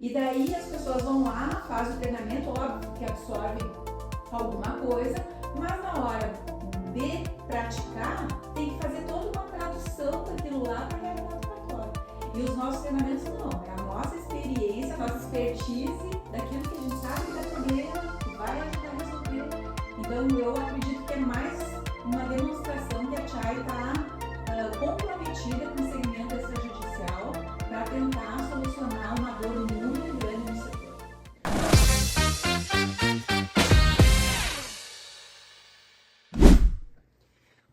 E daí as pessoas vão lá, fazem o treinamento, óbvio que absorve alguma coisa, mas na hora de praticar, tem que fazer toda uma tradução daquilo lá para a realidade do cartório. E os nossos treinamentos não, é a nossa experiência, a nossa expertise daquilo que a gente sabe que dá problema, que vai ajudar a resolver. Então eu acredito que é mais uma demonstração que a Chai está comprometida com o segmento extrajudicial para tentar solucionar uma dor muito grande no setor.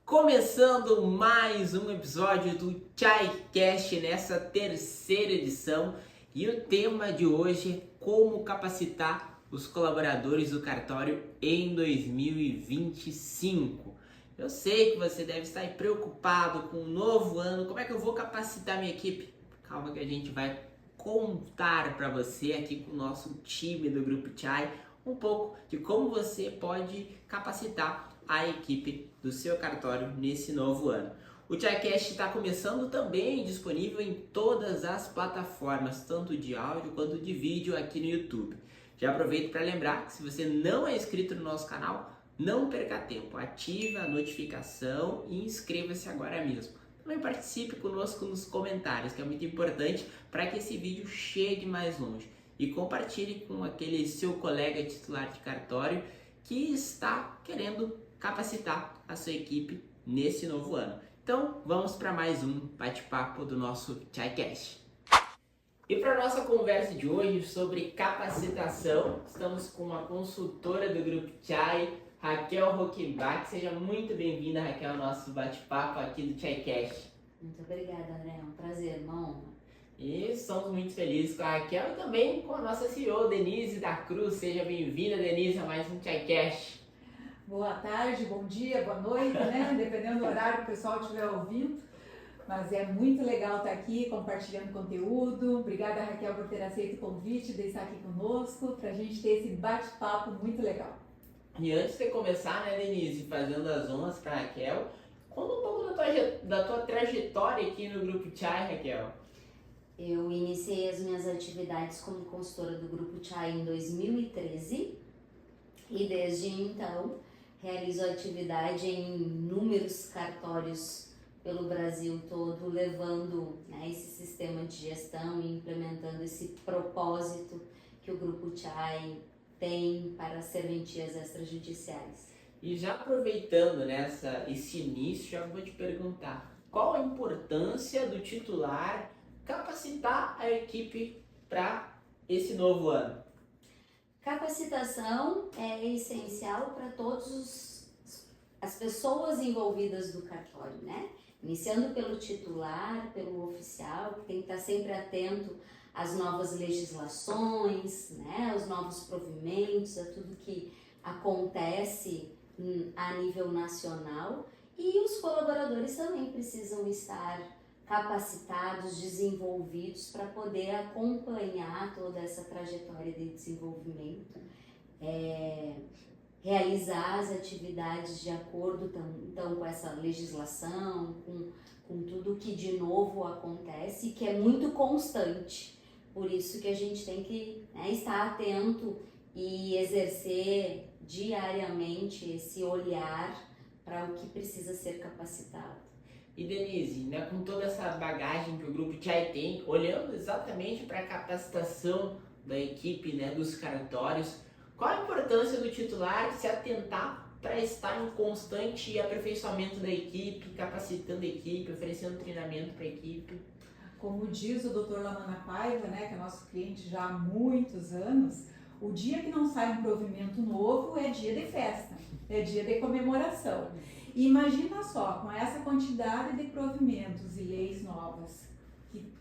Começando mais um episódio do ChaiCast nessa terceira edição, e o tema de hoje é como capacitar os colaboradores do cartório em 2025. Eu sei que você deve estar preocupado com o novo ano, como é que eu vou capacitar minha equipe? Calma que a gente vai contar para você aqui com o nosso time do Grupo Chai um pouco de como você pode capacitar a equipe do seu cartório nesse novo ano. O ChaiCast está começando também disponível em todas as plataformas, tanto de áudio quanto de vídeo aqui no YouTube. Já aproveito para lembrar que se você não é inscrito no nosso canal, não perca tempo, ative a notificação e inscreva-se agora mesmo. Também participe conosco nos comentários, que é muito importante para que esse vídeo chegue mais longe. E compartilhe com aquele seu colega titular de cartório que está querendo capacitar a sua equipe nesse novo ano. Então, vamos para mais um bate-papo do nosso ChaiCast. E para a nossa conversa de hoje sobre capacitação, estamos com uma consultora do Grupo Chai, Raquel Rockenbach. Seja muito bem-vinda, Raquel, ao nosso bate-papo aqui do ChaiCast. Muito obrigada, André. É um prazer, uma honra. E estamos muito felizes com a Raquel e também com a nossa CEO, Denise da Cruz. Seja bem-vinda, Denise, a mais um ChaiCast. Boa tarde, bom dia, boa noite, né? Dependendo do horário que o pessoal estiver ouvindo. Mas é muito legal estar aqui compartilhando conteúdo. Obrigada, Raquel, por ter aceito o convite de estar aqui conosco para a gente ter esse bate-papo muito legal. E antes de começar, né, Denise, fazendo as honras para a Raquel, conta um pouco da tua trajetória aqui no Grupo Chai, Raquel. Eu iniciei as minhas atividades como consultora do Grupo Chai em 2013 e desde então realizo atividade em inúmeros cartórios pelo Brasil todo, levando, né, esse sistema de gestão e implementando esse propósito que o Grupo Chai tem para serventias extrajudiciais. E já aproveitando, né, esse início, já vou te perguntar, qual a importância do titular capacitar a equipe para esse novo ano? Capacitação é essencial para todas as pessoas envolvidas do cartório, né? Iniciando pelo titular, pelo oficial, que tem que estar sempre atento às novas legislações, né? Aos novos provimentos, a tudo que acontece a nível nacional. E os colaboradores também precisam estar capacitados, desenvolvidos para poder acompanhar toda essa trajetória de desenvolvimento, realizar as atividades de acordo então com essa legislação, com tudo que de novo acontece e que é muito constante. Por isso que a gente tem que, né, estar atento e exercer diariamente esse olhar para o que precisa ser capacitado. E Denise, né, com toda essa bagagem que o Grupo Chai tem, olhando exatamente para a capacitação da equipe, né, dos cartórios, qual a importância do titular se atentar para estar em constante aperfeiçoamento da equipe, capacitando a equipe, oferecendo treinamento para a equipe? Como diz o Dr. Lamana Paiva, né, que é nosso cliente já há muitos anos, o dia que não sai um provimento novo é dia de festa, é dia de comemoração. E imagina só, com essa quantidade de provimentos e leis novas que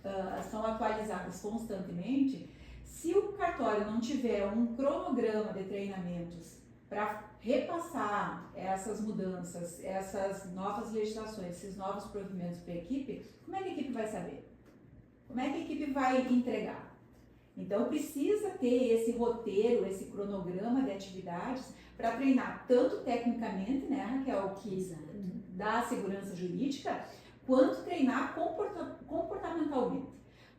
são atualizadas constantemente, se o cartório não tiver um cronograma de treinamentos para repassar essas mudanças, essas novas legislações, esses novos provimentos para a equipe, como é que a equipe vai saber? Como é que a equipe vai entregar? Então precisa ter esse roteiro, esse cronograma de atividades para treinar tanto tecnicamente, né, Raquel, que dá segurança jurídica, quanto treinar comportamentalmente.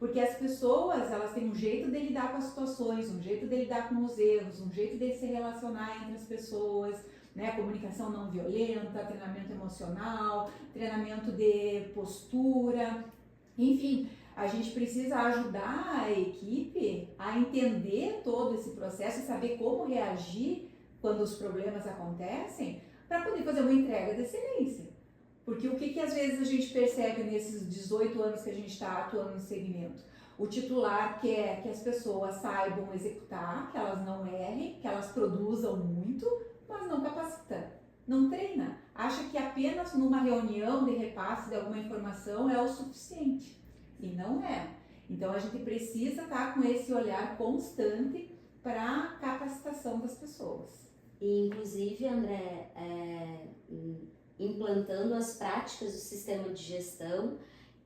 Porque as pessoas, elas têm um jeito de lidar com as situações, um jeito de lidar com os erros, um jeito de se relacionar entre as pessoas, né? Comunicação não violenta, treinamento emocional, treinamento de postura, enfim, a gente precisa ajudar a equipe a entender todo esse processo e saber como reagir quando os problemas acontecem para poder fazer uma entrega de excelência. Porque o que às vezes a gente percebe nesses 18 anos que a gente está atuando no segmento? O titular quer que as pessoas saibam executar, que elas não errem, que elas produzam muito, mas não capacita, não treina. Acha que apenas numa reunião de repasse de alguma informação é o suficiente. E não é. Então a gente precisa estar com esse olhar constante para a capacitação das pessoas. E inclusive, André, implantando as práticas do sistema de gestão,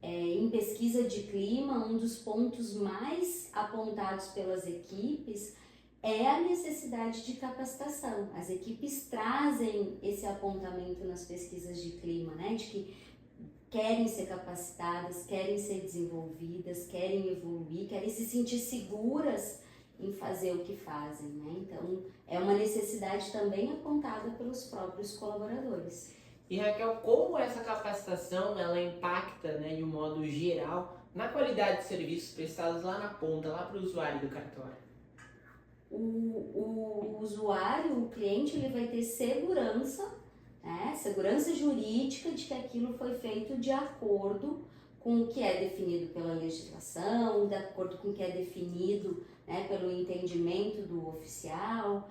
em pesquisa de clima, um dos pontos mais apontados pelas equipes é a necessidade de capacitação. As equipes trazem esse apontamento nas pesquisas de clima, né? De que querem ser capacitadas, querem ser desenvolvidas, querem evoluir, querem se sentir seguras em fazer o que fazem, né? Então, é uma necessidade também apontada pelos próprios colaboradores. E Raquel, como essa capacitação ela impacta, né, de um modo geral na qualidade de serviços prestados lá na ponta, lá para o usuário do cartório? O usuário, o cliente, ele vai ter segurança, né, segurança jurídica de que aquilo foi feito de acordo com o que é definido pela legislação, de acordo com o que é definido, né, pelo entendimento do oficial,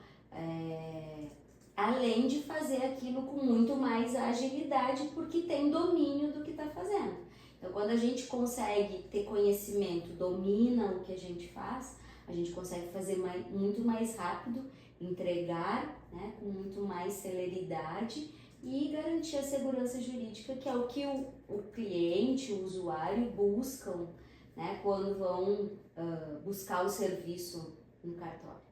além de fazer aquilo com muito mais agilidade, porque tem domínio do que está fazendo. Então, quando a gente consegue ter conhecimento, domina o que a gente faz, a gente consegue fazer muito mais rápido, entregar, né, com muito mais celeridade e garantir a segurança jurídica, que é o que o cliente, o usuário buscam, né, quando vão buscar o serviço no cartório.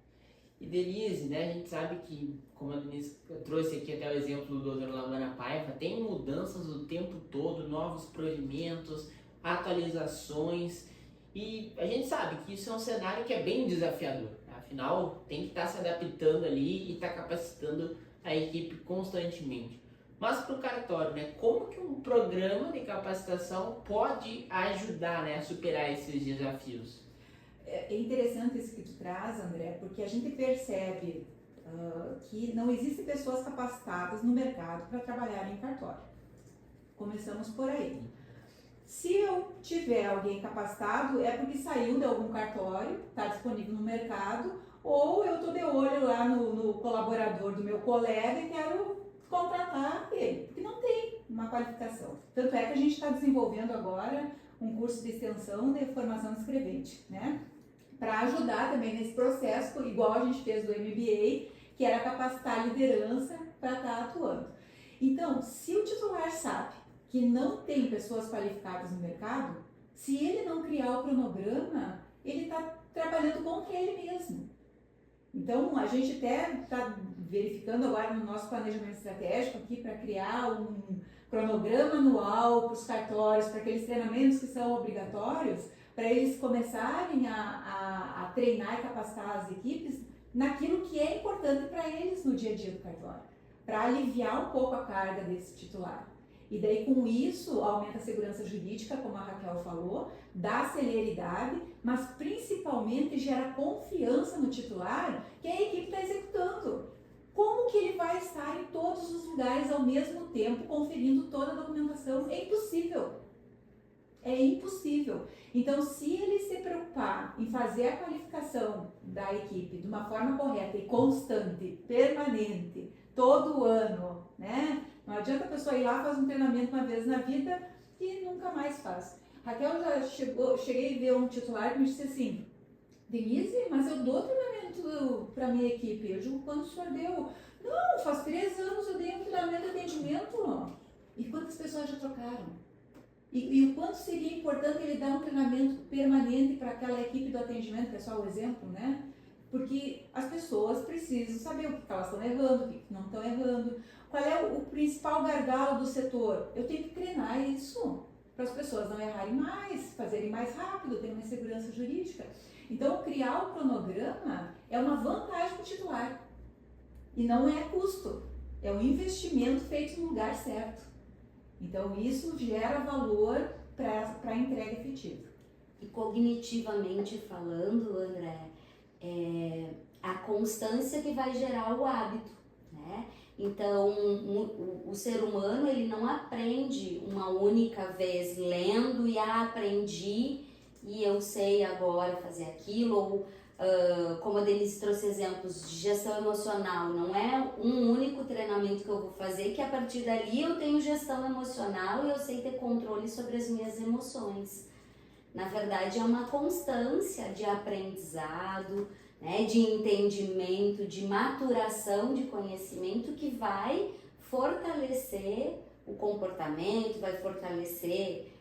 E Denise, né, a gente sabe que, como a Denise trouxe aqui até o exemplo do Dr. Lamana Paiva, tem mudanças o tempo todo, novos provimentos, atualizações, e a gente sabe que isso é um cenário que é bem desafiador. Afinal, tem que estar se adaptando ali e estar capacitando a equipe constantemente. Mas para o cartório, né, como que um programa de capacitação pode ajudar, né, a superar esses desafios? É interessante isso que tu traz, André, porque a gente percebe que não existem pessoas capacitadas no mercado para trabalhar em cartório. Começamos por aí. Se eu tiver alguém capacitado, é porque saiu de algum cartório, está disponível no mercado, ou eu estou de olho lá no colaborador do meu colega e quero contratar ele, porque não tem uma qualificação. Tanto é que a gente está desenvolvendo agora um curso de extensão de formação de escrevente, né? Para ajudar também nesse processo, igual a gente fez do MBA, que era capacitar a liderança para estar atuando. Então, se o titular sabe que não tem pessoas qualificadas no mercado, se ele não criar o cronograma, ele está trabalhando contra ele mesmo. Então, a gente até está verificando agora no nosso planejamento estratégico aqui para criar um cronograma anual para os cartórios, para aqueles treinamentos que são obrigatórios, para eles começarem a treinar e capacitar as equipes naquilo que é importante para eles no dia a dia do cartório, para aliviar um pouco a carga desse titular. E daí, com isso, aumenta a segurança jurídica, como a Raquel falou, dá celeridade, mas principalmente gera confiança no titular que a equipe está executando. Como que ele vai estar em todos os lugares ao mesmo tempo, conferindo toda a documentação? É impossível. É impossível. Então, se ele se preocupar em fazer a qualificação da equipe de uma forma correta e constante, permanente, todo ano, né? Não adianta a pessoa ir lá, faz um treinamento uma vez na vida e nunca mais faz. Raquel já cheguei a ver um titular que me disse assim: Denise, mas eu dou treinamento para minha equipe. Eu digo, quando o senhor deu? Não, faz 3 anos eu dei um treinamento de atendimento. E quantas pessoas já trocaram? E o quanto seria importante ele dar um treinamento permanente para aquela equipe do atendimento, que é só o exemplo, né? Porque as pessoas precisam saber o que elas estão errando, o que não estão errando. Qual é o principal gargalo do setor? Eu tenho que treinar isso. para as pessoas não errarem mais, fazerem mais rápido, terem uma segurança jurídica. Então, criar o cronograma é uma vantagem para o titular e não é custo, é um investimento feito no lugar certo. Então, isso gera valor para a entrega efetiva. E cognitivamente falando, André, é a constância que vai gerar o hábito, né? Então, o ser humano, ele não aprende uma única vez lendo e aprendi e eu sei agora fazer aquilo, ou como a Denise trouxe exemplos de gestão emocional, não é um único treinamento que eu vou fazer que a partir dali eu tenho gestão emocional e eu sei ter controle sobre as minhas emoções. Na verdade, é uma constância de aprendizado, né, de entendimento, de maturação de conhecimento que vai fortalecer o comportamento, vai fortalecer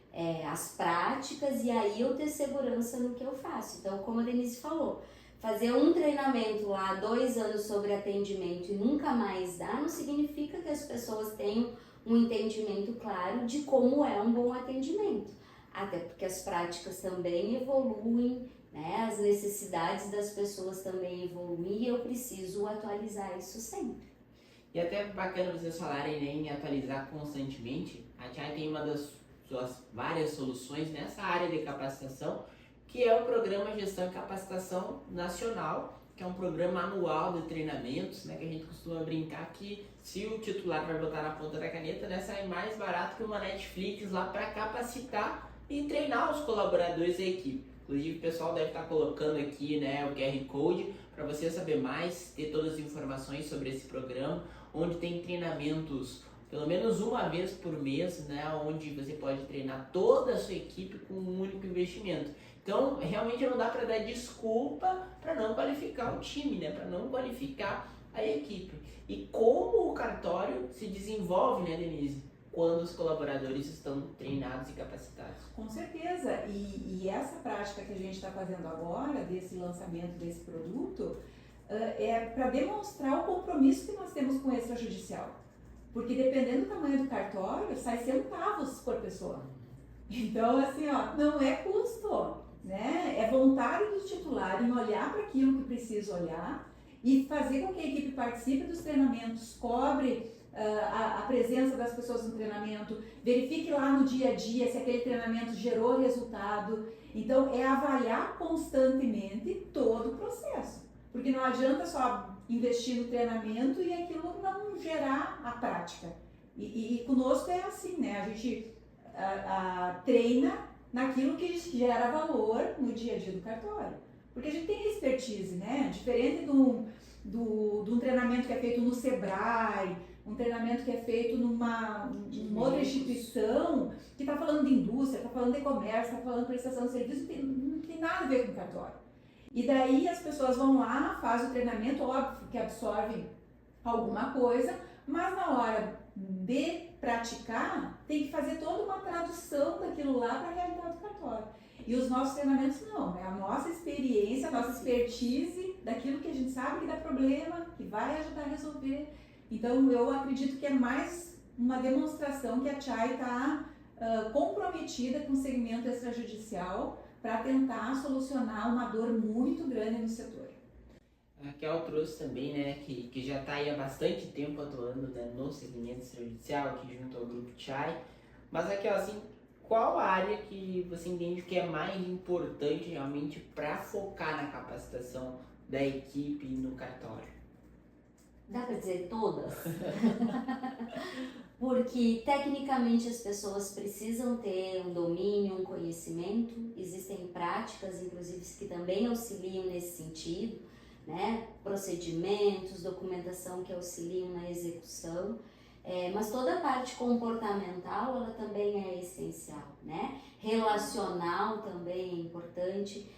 as práticas e aí eu ter segurança no que eu faço. Então, como a Denise falou, fazer um treinamento lá há 2 anos sobre atendimento e nunca mais dar, não significa que as pessoas tenham um entendimento claro de como é um bom atendimento. Até porque as práticas também evoluem, né? As necessidades das pessoas também evoluem e eu preciso atualizar isso sempre. E até bacana vocês falarem, né, em atualizar constantemente. A Chai tem uma das suas várias soluções nessa área de capacitação, que é o Programa Gestão e Capacitação Nacional, que é um programa anual de treinamentos, né, que a gente costuma brincar que se o titular vai botar na ponta da caneta, né, sai mais barato que uma Netflix lá para capacitar e treinar os colaboradores da equipe. Inclusive o pessoal deve estar colocando aqui, né, o QR Code para você saber mais, ter todas as informações sobre esse programa, onde tem treinamentos pelo menos uma vez por mês, né, onde você pode treinar toda a sua equipe com um único investimento. Então, realmente não dá para dar desculpa para não qualificar o time, né, para não qualificar a equipe. E como o cartório se desenvolve, né, Denise, quando os colaboradores estão treinados e capacitados? Com certeza, e essa prática que a gente está fazendo agora, desse lançamento desse produto, é para demonstrar o compromisso que nós temos com o extrajudicial. Porque dependendo do tamanho do cartório, sai centavos por pessoa. Então, assim, ó, não é custo, né? É vontade do titular em olhar para aquilo que precisa olhar e fazer com que a equipe participe dos treinamentos, cobre a presença das pessoas no treinamento, verifique lá no dia a dia se aquele treinamento gerou resultado. Então, é avaliar constantemente todo o processo. Porque não adianta só investir no treinamento e aquilo não gerar a prática. E conosco é assim, né? A gente treina naquilo que gera valor no dia a dia do cartório. Porque a gente tem expertise, né? Diferente de um treinamento que é feito no Sebrae, um treinamento que é feito numa outra instituição, que está falando de indústria, está falando de comércio, está falando de prestação de serviço, não tem nada a ver com o cartório. E daí as pessoas vão lá, fazem o treinamento, óbvio que absorvem alguma coisa, mas na hora de praticar, tem que fazer toda uma tradução daquilo lá para a realidade do cartório. E os nossos treinamentos não, é a nossa experiência, a nossa expertise daquilo que a gente sabe que dá problema, que vai ajudar a resolver. Então eu acredito que é mais uma demonstração que a Chai está comprometida com o segmento extrajudicial para tentar solucionar uma dor muito grande no setor. A Raquel trouxe também, né, que já está aí há bastante tempo atuando, né, no segmento extrajudicial, aqui junto ao Grupo Chai. Mas, Raquel, assim, qual a área que você entende que é mais importante realmente para focar na capacitação da equipe no cartório? Dá para dizer todas? Porque tecnicamente as pessoas precisam ter um domínio, um conhecimento, existem práticas, inclusive, que também auxiliam nesse sentido, né? Procedimentos, documentação que auxiliam na execução, mas toda a parte comportamental ela também é essencial, né? Relacional também é importante.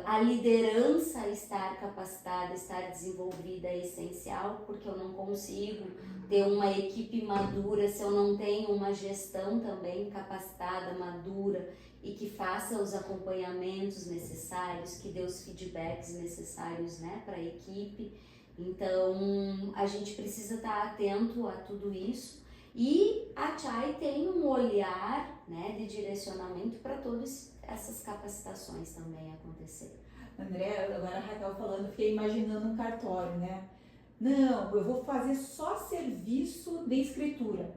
A liderança estar capacitada, estar desenvolvida é essencial, porque eu não consigo ter uma equipe madura se eu não tenho uma gestão também capacitada, madura e que faça os acompanhamentos necessários, que dê os feedbacks necessários, né, para a equipe. Então, a gente precisa estar atento a tudo isso. E a Chai tem um olhar, né, de direcionamento para todas essas capacitações também acontecerem. André, agora a Raquel falando, fiquei imaginando um cartório, né? Não, eu vou fazer só serviço de escritura.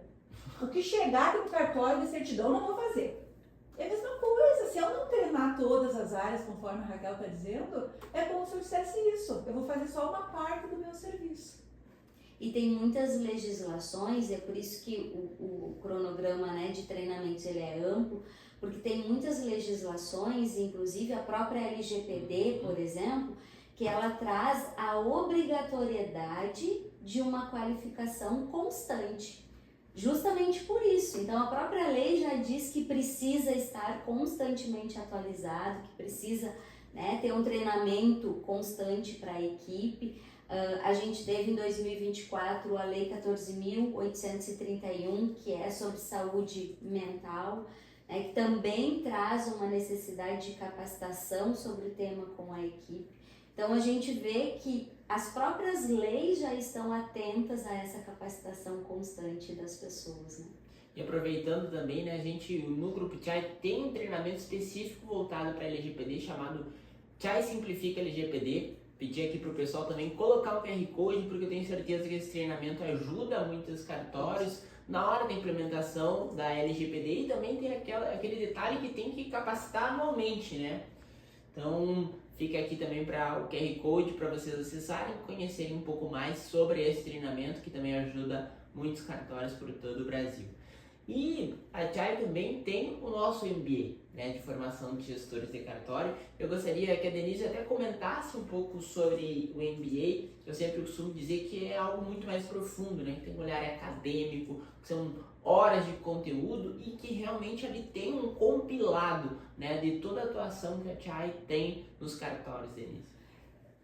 O que chegar no cartório de certidão eu não vou fazer. É a mesma coisa, se eu não treinar todas as áreas, conforme a Raquel está dizendo, é como se eu dissesse isso. Eu vou fazer só uma parte do meu serviço. E tem muitas legislações, é por isso que o cronograma, né, de treinamentos ele é amplo, porque tem muitas legislações, inclusive a própria LGPD, por exemplo, que ela traz a obrigatoriedade de uma qualificação constante. Justamente por isso. Então, a própria lei já diz que precisa estar constantemente atualizado, que precisa, né, ter um treinamento constante para a equipe. A gente teve em 2024 a Lei 14.831, que é sobre saúde mental, né, que também traz uma necessidade de capacitação sobre o tema com a equipe. Então, a gente vê que as próprias leis já estão atentas a essa capacitação constante das pessoas, né? E aproveitando também, né, a gente no Grupo Chai tem um treinamento específico voltado para LGPD chamado Chai Simplifica LGPD. Pedir aqui para o pessoal também colocar o QR Code, porque eu tenho certeza que esse treinamento ajuda muitos cartórios na hora da implementação da LGPD e também tem aquele detalhe que tem que capacitar anualmente, né? Então, fica aqui também para o QR Code para vocês acessarem e conhecerem um pouco mais sobre esse treinamento que também ajuda muitos cartórios por todo o Brasil. E a Chai também tem o nosso MBA, né, de formação de gestores de cartório. Eu gostaria que a Denise até comentasse um pouco sobre o MBA. Eu sempre costumo dizer que é algo muito mais profundo, né, que tem um olhar acadêmico, que são horas de conteúdo e que realmente ali tem um compilado, né, de toda a atuação que a Chai tem nos cartórios, Denise.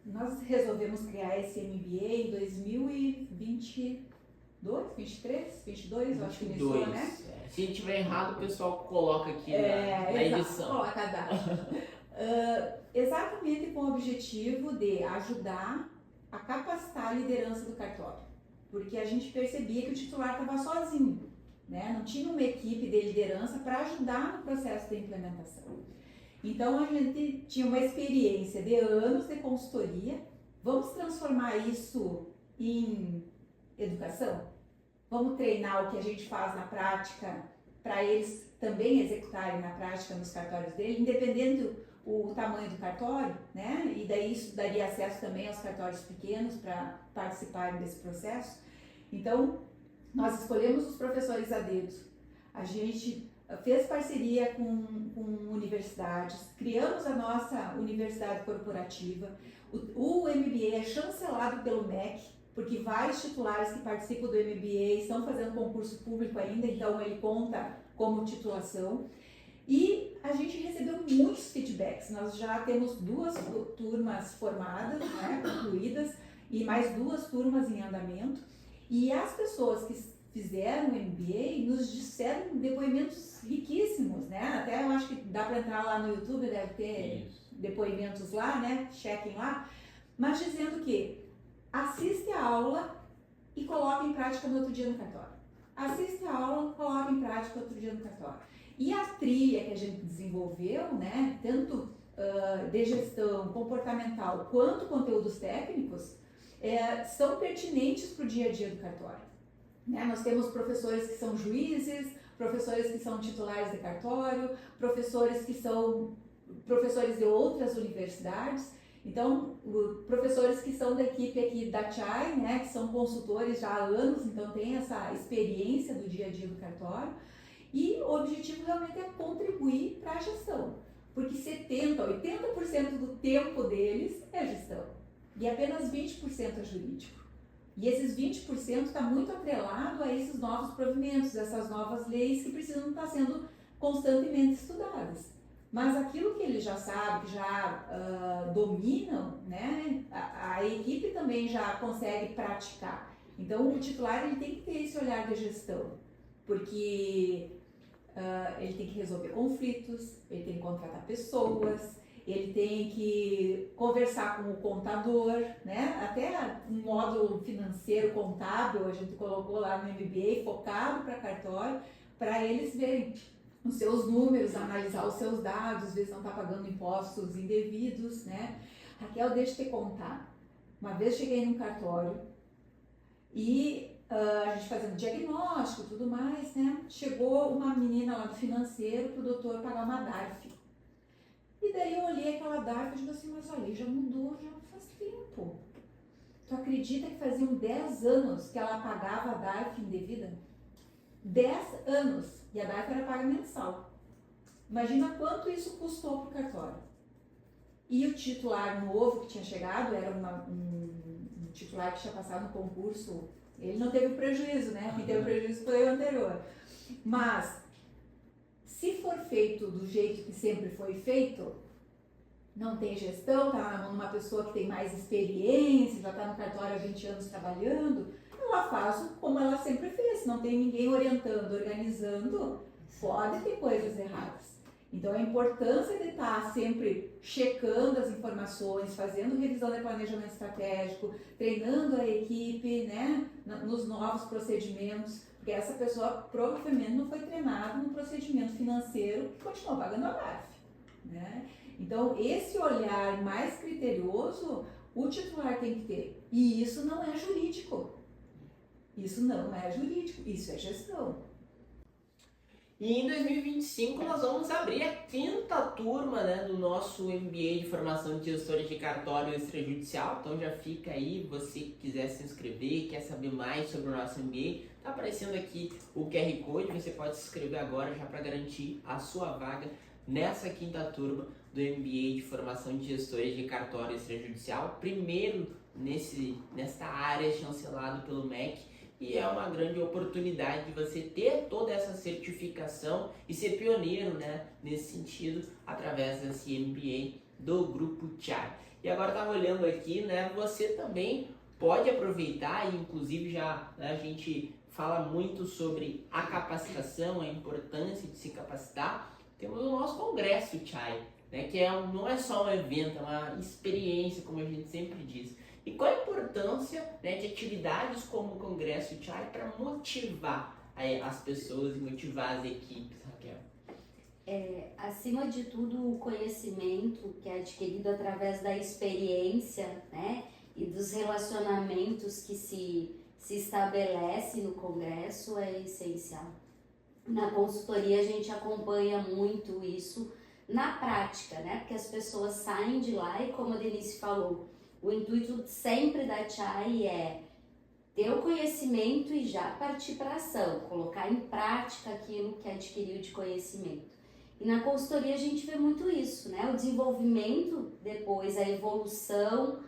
Nós resolvemos criar esse MBA em 2022, 23, 22, eu acho que iniciou, né? Se tiver errado, o pessoal coloca aqui na edição. Coloca a data. Exatamente com o objetivo de ajudar a capacitar a liderança do cartório. Porque a gente percebia que o titular estava sozinho, né? Não tinha uma equipe de liderança para ajudar no processo de implementação. Então a gente tinha uma experiência de anos de consultoria. Vamos transformar isso em educação? Vamos treinar o que a gente faz na prática para eles também executarem na prática nos cartórios dele, independente o tamanho do cartório, né? E daí isso daria acesso também aos cartórios pequenos para participarem desse processo. Então, nós escolhemos os professores a dedo. A gente fez parceria com universidades, criamos a nossa universidade corporativa. O MBA é chancelado pelo MEC, porque vários titulares que participam do MBA estão fazendo concurso público ainda, então ele conta como titulação. E a gente recebeu muitos feedbacks. Nós já temos 2 turmas formadas, né, concluídas, e mais 2 turmas em andamento. E as pessoas que fizeram o MBA nos disseram depoimentos riquíssimos, né? Até eu acho que dá para entrar lá no YouTube, deve ter depoimentos lá, né? Chequem lá. Mas dizendo que assiste a aula e coloca em prática no outro dia no cartório. Assiste a aula, coloca em prática no outro dia no cartório. E a trilha que a gente desenvolveu, né, tanto de gestão comportamental quanto conteúdos técnicos, são pertinentes para o dia a dia do cartório. Né? Nós temos professores que são juízes, professores que são titulares de cartório, professores que são professores de outras universidades. Então, professores que são da equipe aqui da Chai, né, que são consultores já há anos, então tem essa experiência do dia a dia do cartório. E o objetivo realmente é contribuir para a gestão, porque 70%, 80% do tempo deles é gestão e apenas 20% é jurídico. E esses 20% está muito atrelado a esses novos provimentos, essas novas leis que precisam estar sendo constantemente estudadas. Mas aquilo que eles já sabem, que já dominam, né, a equipe também já consegue praticar. Então, o titular ele tem que ter esse olhar de gestão, porque ele tem que resolver conflitos, ele tem que contratar pessoas, ele tem que conversar com o contador, né? Até um módulo financeiro contábil a gente colocou lá no MBA, focado para cartório, para eles verem os seus números, analisar os seus dados, ver se não está pagando impostos indevidos, né? Raquel, deixa eu te contar. Uma vez cheguei num cartório e a gente fazendo diagnóstico e tudo mais, né? Chegou uma menina lá do financeiro para o doutor pagar uma DARF. E daí eu olhei aquela DARF e digo assim, mas olha, já mudou, já faz tempo. Tu acredita que faziam 10 anos que ela pagava a DARF indevida? 10 anos. E a DARF era paga mensal. Imagina quanto isso custou para o cartório. E o titular novo que tinha chegado, era um titular que tinha passado no concurso, ele não teve prejuízo, né? Quem teve prejuízo foi o anterior. Mas, se for feito do jeito que sempre foi feito, não tem gestão, tá na mão de uma pessoa que tem mais experiência, já está no cartório há 20 anos trabalhando, ela faz como ela sempre fez. Não tem ninguém orientando, organizando, pode ter coisas erradas. Então, a importância de estar sempre checando as informações, fazendo revisão de planejamento estratégico, treinando a equipe, né, nos novos procedimentos, porque essa pessoa provavelmente não foi treinada no procedimento financeiro que continuou pagando a DARF, né? Então, esse olhar mais criterioso, o titular tem que ter. E isso não é jurídico. Isso não é jurídico, isso é gestão. E em 2025 nós vamos abrir a 5ª turma, né, do nosso MBA de Formação de Gestores de Cartório Extrajudicial. Então já fica aí, você que quiser se inscrever, quer saber mais sobre o nosso MBA, tá aparecendo aqui o QR Code, você pode se inscrever agora já para garantir a sua vaga nessa 5ª turma do MBA de Formação de Gestores de Cartório Extrajudicial, primeiro nesta área chancelado pelo MEC. E é uma grande oportunidade de você ter toda essa certificação e ser pioneiro, né, nesse sentido, através desse MBA do Grupo CHAI. E agora eu estava olhando aqui, né, você também pode aproveitar, e inclusive já, né, a gente fala muito sobre a capacitação, a importância de se capacitar. Temos o nosso Congresso CHAI, né, que não é só um evento, é uma experiência, como a gente sempre diz. E qual a importância, né, de atividades como o Congresso CHAI para motivar as pessoas e motivar as equipes, Raquel? Acima de tudo, o conhecimento que é adquirido através da experiência, né, e dos relacionamentos que se estabelece no Congresso é essencial. Na consultoria a gente acompanha muito isso na prática, né, porque as pessoas saem de lá e, como a Denise falou, o intuito sempre da CHAI é ter o conhecimento e já partir para a ação, colocar em prática aquilo que adquiriu de conhecimento. E na consultoria a gente vê muito isso, né? O desenvolvimento depois, a evolução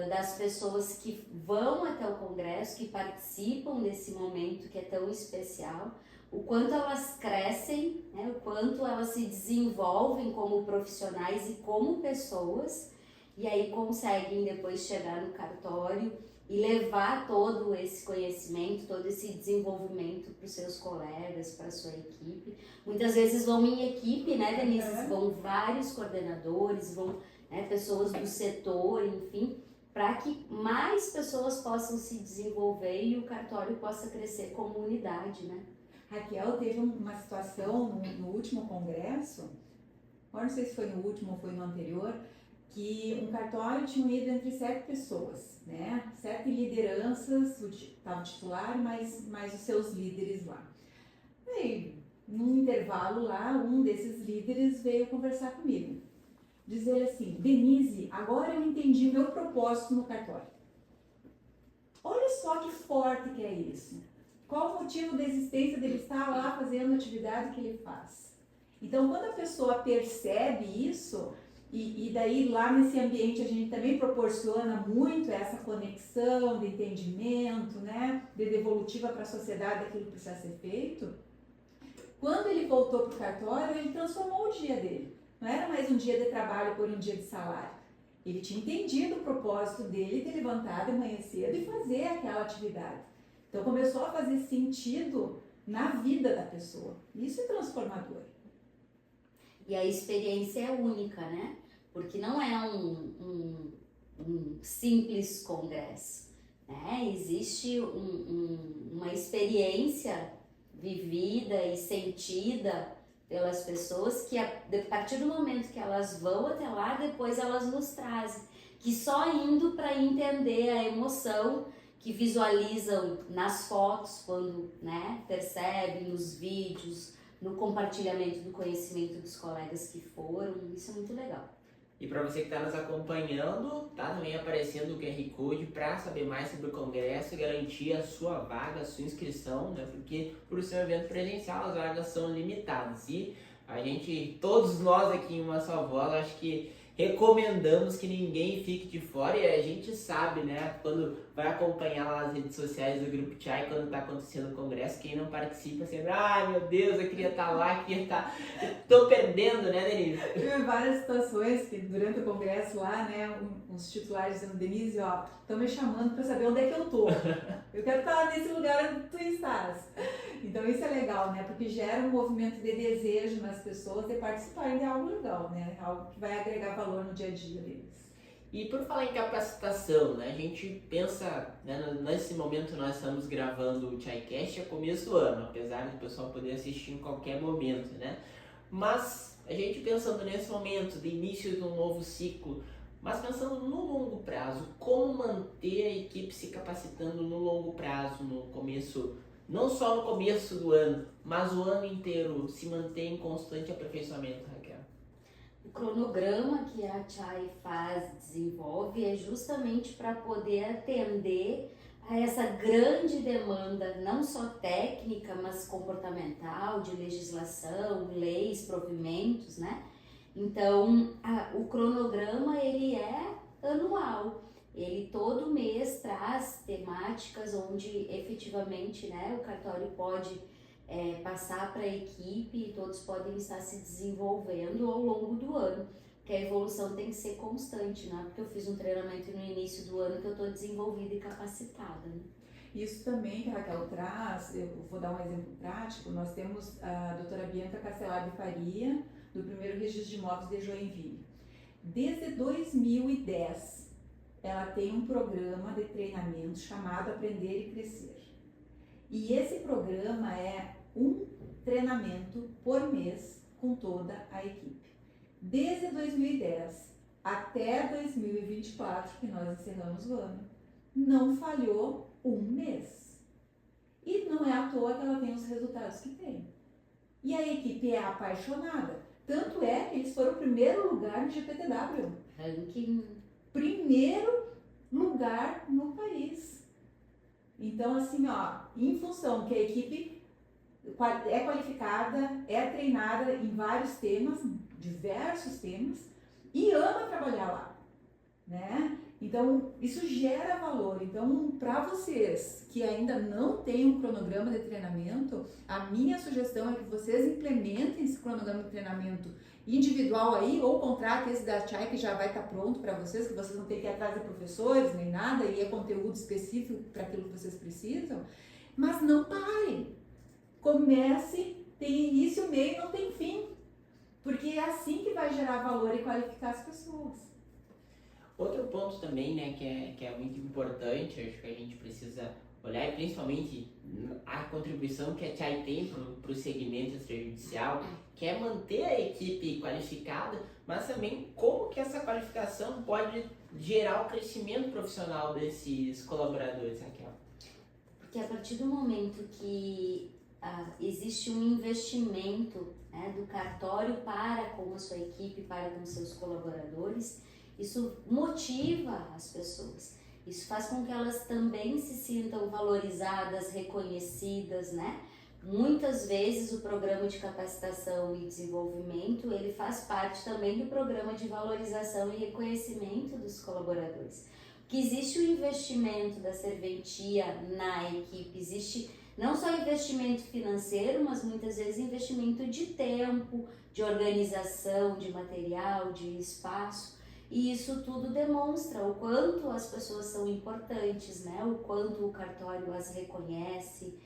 das pessoas que vão até o congresso, que participam desse momento que é tão especial, o quanto elas crescem, né? O quanto elas se desenvolvem como profissionais e como pessoas, e aí conseguem depois chegar no cartório e levar todo esse conhecimento, todo esse desenvolvimento para os seus colegas, para a sua equipe. Muitas vezes vão em equipe, né, Denise? Vão vários coordenadores, vão, né, pessoas do setor, enfim, para que mais pessoas possam se desenvolver e o cartório possa crescer como unidade, né? Raquel, teve uma situação no último congresso, agora não sei se foi no último ou foi no anterior, que um cartório tinha ido entre 7 pessoas, né? 7 lideranças, estava o titular, mais os seus líderes lá. Aí, num intervalo lá, um desses líderes veio conversar comigo. Dizer assim, Denise, agora eu entendi o meu propósito no cartório. Olha só que forte que é isso. Qual o motivo da existência dele estar lá fazendo a atividade que ele faz? Então, quando a pessoa percebe isso, e daí lá nesse ambiente a gente também proporciona muito essa conexão de entendimento, né, de devolutiva para a sociedade daquilo que precisa ser feito. Quando ele voltou para o cartório, ele transformou o dia dele. Não era mais um dia de trabalho por um dia de salário. Ele tinha entendido o propósito dele de levantar de manhã cedo e fazer aquela atividade. Então começou a fazer sentido na vida da pessoa. Isso é transformador. E a experiência é única, né? Porque não é um simples congresso, né? Existe uma experiência vivida e sentida pelas pessoas que a partir do momento que elas vão até lá, depois elas nos trazem. Que só indo para entender a emoção que visualizam nas fotos, quando, né, percebem nos vídeos, no compartilhamento do conhecimento dos colegas que foram, isso é muito legal. E para você que está nos acompanhando, tá também aparecendo o QR Code para saber mais sobre o congresso e garantir a sua vaga, a sua inscrição, né? Porque por ser um evento presencial as vagas são limitadas e a gente, todos nós aqui em uma só voz, acho que recomendamos que ninguém fique de fora e a gente sabe, né, quando vai acompanhar lá nas redes sociais do Grupo Chai, quando está acontecendo o congresso, quem não participa sempre, ai meu Deus, eu queria estar lá, queria estar, tô perdendo, né, Denise? Tive várias situações que durante o congresso lá, né, uns titulares dizendo, Denise, ó, estão me chamando para saber onde é que eu tô. Eu quero estar nesse lugar onde tu estás. Então isso é legal, né, porque gera um movimento de desejo nas pessoas de participarem de algo legal, né, algo que vai agregar valor no dia a dia deles. E por falar em capacitação, né, a gente pensa, né, nesse momento nós estamos gravando o ChaiCast, é começo do ano, apesar do pessoal poder assistir em qualquer momento, né, mas a gente pensando nesse momento de início de um novo ciclo, mas pensando no longo prazo, como manter a equipe se capacitando no longo prazo, no começo, não só no começo do ano, mas o ano inteiro, se manter em constante aperfeiçoamento, Raquel? O cronograma que a Chai desenvolve é justamente para poder atender a essa grande demanda, não só técnica, mas comportamental, de legislação, leis, provimentos, né? Então, o cronograma, ele é anual. Ele todo mês traz temáticas onde efetivamente, né, o cartório pode passar para a equipe e todos podem estar se desenvolvendo ao longo do ano, que a evolução tem que ser constante, né? Porque eu fiz um treinamento no início do ano que eu estou desenvolvida e capacitada, né? Isso também que a Raquel traz, eu vou dar um exemplo prático, nós temos a doutora Bianca Castelar de Faria, do primeiro registro de imóveis de Joinville. Desde 2010, ela tem um programa de treinamento chamado Aprender e Crescer. E esse programa é um treinamento por mês com toda a equipe. Desde 2010 até 2024, que nós encerramos o ano, não falhou um mês. E não é à toa que ela tem os resultados que tem. E a equipe é apaixonada. Tanto é que eles foram o primeiro lugar no GPTW. Ranking. Primeiro lugar no país. Então, assim, ó, em função que a equipe é qualificada, é treinada em vários temas, diversos temas, e ama trabalhar lá, né? Então, isso gera valor. Então, para vocês que ainda não têm um cronograma de treinamento, a minha sugestão é que vocês implementem esse cronograma de treinamento individual aí, ou contratem esse da Chai que já vai estar pronto para vocês, que vocês não têm que ir atrás de professores nem nada, e é conteúdo específico para aquilo que vocês precisam, mas não parem. Comece, tem início, meio e não tem fim, porque é assim que vai gerar valor e qualificar as pessoas. Outro ponto também, né, que é muito importante, acho que a gente precisa olhar, e principalmente a contribuição que a Chai tem para o segmento extrajudicial, que é manter a equipe qualificada, mas também como que essa qualificação pode gerar o crescimento profissional desses colaboradores, Raquel. Porque a partir do momento que existe um investimento, né, do cartório para com a sua equipe, para com seus colaboradores, isso motiva as pessoas. Isso faz com que elas também se sintam valorizadas, reconhecidas, né? Muitas vezes o programa de capacitação e desenvolvimento, ele faz parte também do programa de valorização e reconhecimento dos colaboradores. Porque existe o investimento da serventia na equipe, existe não só investimento financeiro, mas muitas vezes investimento de tempo, de organização, de material, de espaço. E isso tudo demonstra o quanto as pessoas são importantes, né? O quanto o cartório as reconhece,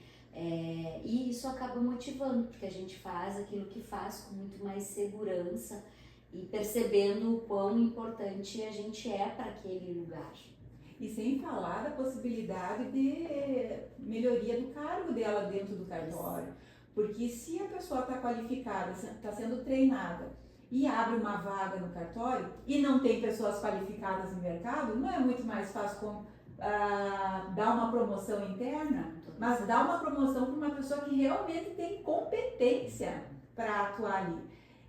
e isso acaba motivando, porque a gente faz aquilo que faz com muito mais segurança e percebendo o quão importante a gente é para aquele lugar. E sem falar da possibilidade de melhoria do cargo dela dentro do cartório. Porque se a pessoa está qualificada, está sendo treinada e abre uma vaga no cartório e não tem pessoas qualificadas no mercado, não é muito mais fácil dar uma promoção interna, mas dar uma promoção para uma pessoa que realmente tem competência para atuar ali.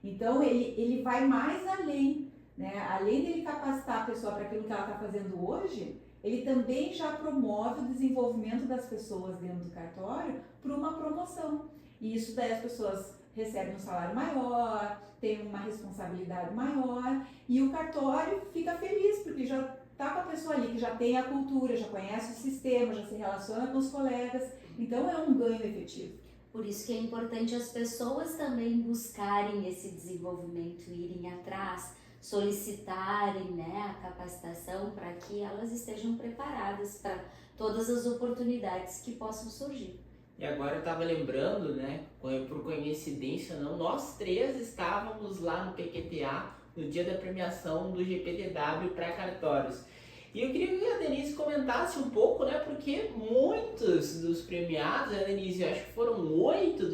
Então, ele vai mais além, né? Além de ele capacitar a pessoa para aquilo que ela está fazendo hoje, ele também já promove o desenvolvimento das pessoas dentro do cartório para uma promoção. E isso daí as pessoas recebem um salário maior, tem uma responsabilidade maior e o cartório fica feliz porque já está com a pessoa ali que já tem a cultura, já conhece o sistema, já se relaciona com os colegas, então é um ganho efetivo. Por isso que é importante as pessoas também buscarem esse desenvolvimento, irem atrás, solicitarem, né, a capacitação para que elas estejam preparadas para todas as oportunidades que possam surgir. E agora eu estava lembrando, né, por coincidência não, nós três estávamos lá no PQTA no dia da premiação do GPTW para cartórios. E eu queria que a Denise comentasse um pouco, né, porque muitos dos premiados, né, Denise, eu acho que foram 8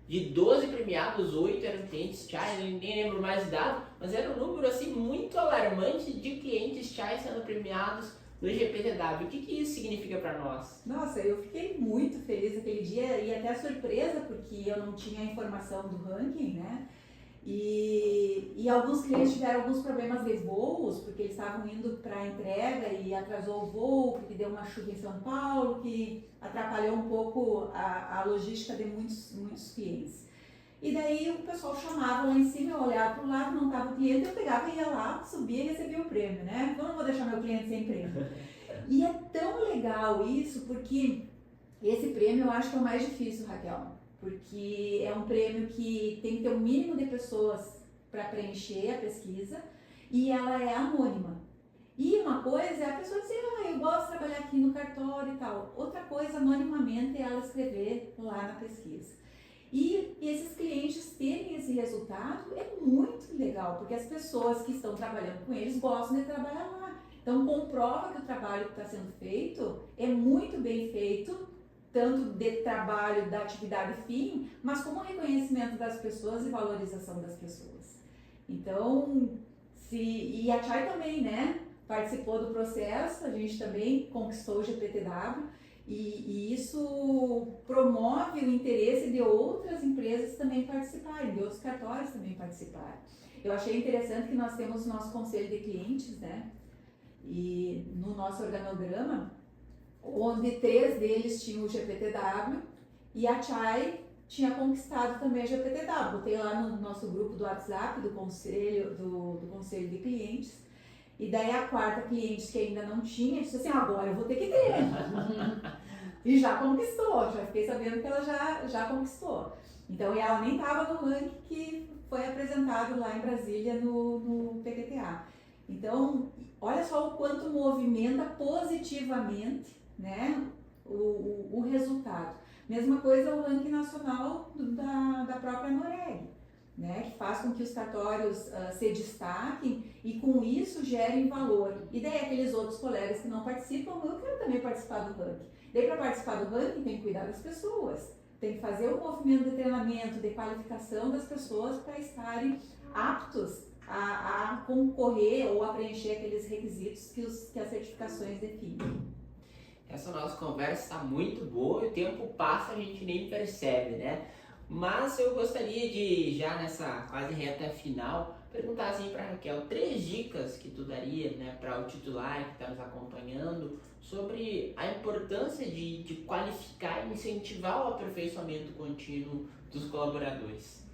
de 12 premiados, 8 eram clientes Chai, nem lembro mais o dado, mas era um número assim muito alarmante de clientes Chai sendo premiados no GPTW. O que isso significa para nós? Nossa, eu fiquei muito feliz aquele dia e até surpresa porque eu não tinha a informação do ranking, né? E alguns clientes tiveram alguns problemas de voos, porque eles estavam indo para a entrega e atrasou o voo, porque deu uma chuva em São Paulo, que atrapalhou um pouco a logística de muitos clientes. E daí o pessoal chamava lá em cima, eu olhava para o lado, não estava o cliente, eu pegava e ia lá, subia e recebia o prêmio, né? Então eu não vou deixar meu cliente sem prêmio. E é tão legal isso, porque esse prêmio eu acho que é o mais difícil, Raquel. Porque é um prêmio que tem que ter um mínimo de pessoas para preencher a pesquisa e ela é anônima. E uma coisa é a pessoa dizer, eu gosto de trabalhar aqui no cartório e tal. Outra coisa, anonimamente, é ela escrever lá na pesquisa. E esses clientes terem esse resultado é muito legal, porque as pessoas que estão trabalhando com eles gostam de trabalhar lá. Então, comprova que o trabalho que está sendo feito é muito bem feito, tanto de trabalho da atividade fim, mas como reconhecimento das pessoas e valorização das pessoas. Então, e a Chai também, né, participou do processo, a gente também conquistou o GPTW e isso promove o interesse de outras empresas também participarem, de outros cartórios também participarem. Eu achei interessante que nós temos o nosso conselho de clientes, né, e no nosso organograma, onde 3 deles tinham o GPTW e a Chai tinha conquistado também a GPTW. Botei lá no nosso grupo do WhatsApp do conselho de clientes. E daí a quarta cliente que ainda não tinha, disse assim, agora eu vou ter que ter. E já conquistou, já fiquei sabendo que ela já conquistou. Então, e ela nem estava no ranking que foi apresentado lá em Brasília no PQTA. Então, olha só o quanto movimenta positivamente, né, o resultado. Mesma coisa o ranking nacional da própria Noreg, né, que faz com que os cartórios se destaquem e com isso gerem valor. E daí aqueles outros colegas que não participam, eu quero também participar do ranking. Daí para participar do ranking tem que cuidar das pessoas, tem que fazer o movimento de treinamento, de qualificação das pessoas para estarem aptos a concorrer ou a preencher aqueles requisitos que as certificações definem. Essa nossa conversa está muito boa e o tempo passa, a gente nem percebe, né? Mas eu gostaria de, já nessa quase reta final, perguntar assim para Raquel, 3 dicas que tu daria, né, para o titular que está nos acompanhando sobre a importância de qualificar e incentivar o aperfeiçoamento contínuo dos colaboradores.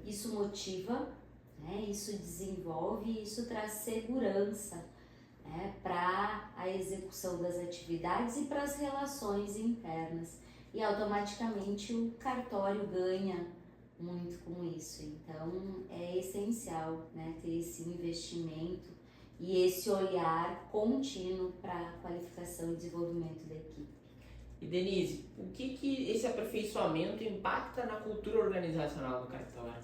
Isso motiva, né? Isso desenvolve, isso traz segurança, né, para a execução das atividades e para as relações internas. E automaticamente o cartório ganha muito com isso. Então é essencial, né, ter esse investimento e esse olhar contínuo para a qualificação e desenvolvimento da equipe. E Denise, o que esse aperfeiçoamento impacta na cultura organizacional do cartório?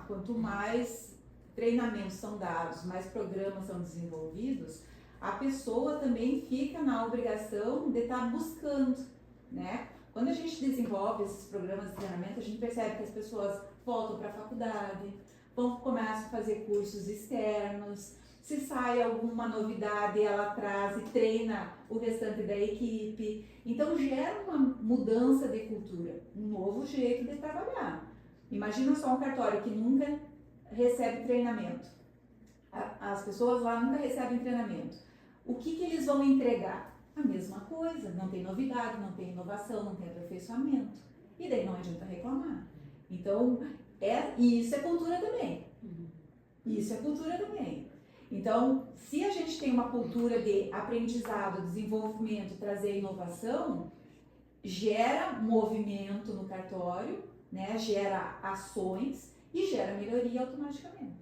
Quanto mais treinamentos são dados, mais programas são desenvolvidos, a pessoa também fica na obrigação de estar buscando, né, Quando a gente desenvolve esses programas de treinamento, a gente percebe que as pessoas voltam para a faculdade, começam a fazer cursos externos, se sai alguma novidade, ela traz e treina o restante da equipe. Então gera uma mudança de cultura, um novo jeito de trabalhar. Imagina só um cartório que nunca recebe treinamento. As pessoas lá nunca recebem treinamento. O que eles vão entregar? A mesma coisa, não tem novidade, não tem inovação, não tem aperfeiçoamento. E daí não adianta reclamar. Então, e isso é cultura também. Isso é cultura também. Então, se a gente tem uma cultura de aprendizado, desenvolvimento, trazer inovação, gera movimento no cartório, né? Gera ações e gera melhoria automaticamente.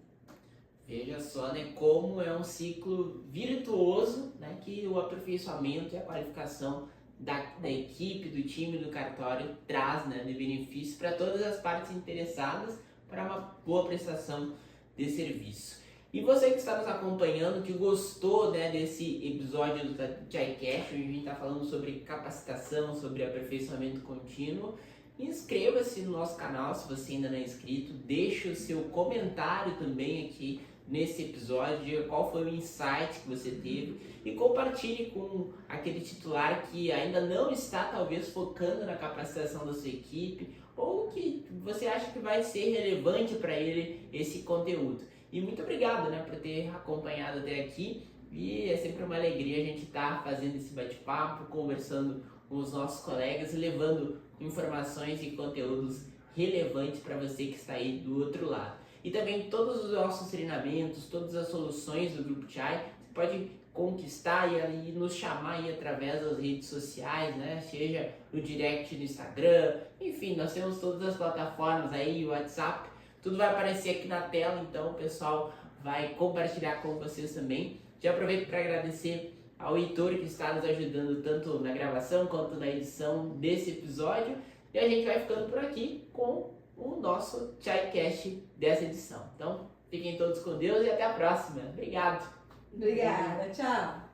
Veja só, né, como é um ciclo virtuoso, né, que o aperfeiçoamento e a qualificação da equipe, do time, do cartório traz, né, de benefício para todas as partes interessadas para uma boa prestação de serviço. E você que está nos acompanhando, que gostou, né, desse episódio do ChaiCast, onde a gente está falando sobre capacitação, sobre aperfeiçoamento contínuo, inscreva-se no nosso canal se você ainda não é inscrito, deixe o seu comentário também aqui nesse episódio, diga qual foi o insight que você teve e compartilhe com aquele titular que ainda não está talvez focando na capacitação da sua equipe ou que você acha que vai ser relevante para ele esse conteúdo. E muito obrigado, né, por ter acompanhado até aqui e é sempre uma alegria a gente estar fazendo esse bate-papo, conversando com os nossos colegas e levando informações e conteúdos relevantes para você que está aí do outro lado. E também todos os nossos treinamentos, todas as soluções do Grupo Chai, você pode conquistar e nos chamar aí através das redes sociais, né? Seja no direct no Instagram, enfim, nós temos todas as plataformas aí, o WhatsApp, tudo vai aparecer aqui na tela, então o pessoal vai compartilhar com vocês também. Já aproveito para agradecer ao Heitor que está nos ajudando tanto na gravação quanto na edição desse episódio. E a gente vai ficando por aqui com o nosso ChaiCast dessa edição. Então, fiquem todos com Deus e até a próxima. Obrigado. Obrigada, tchau.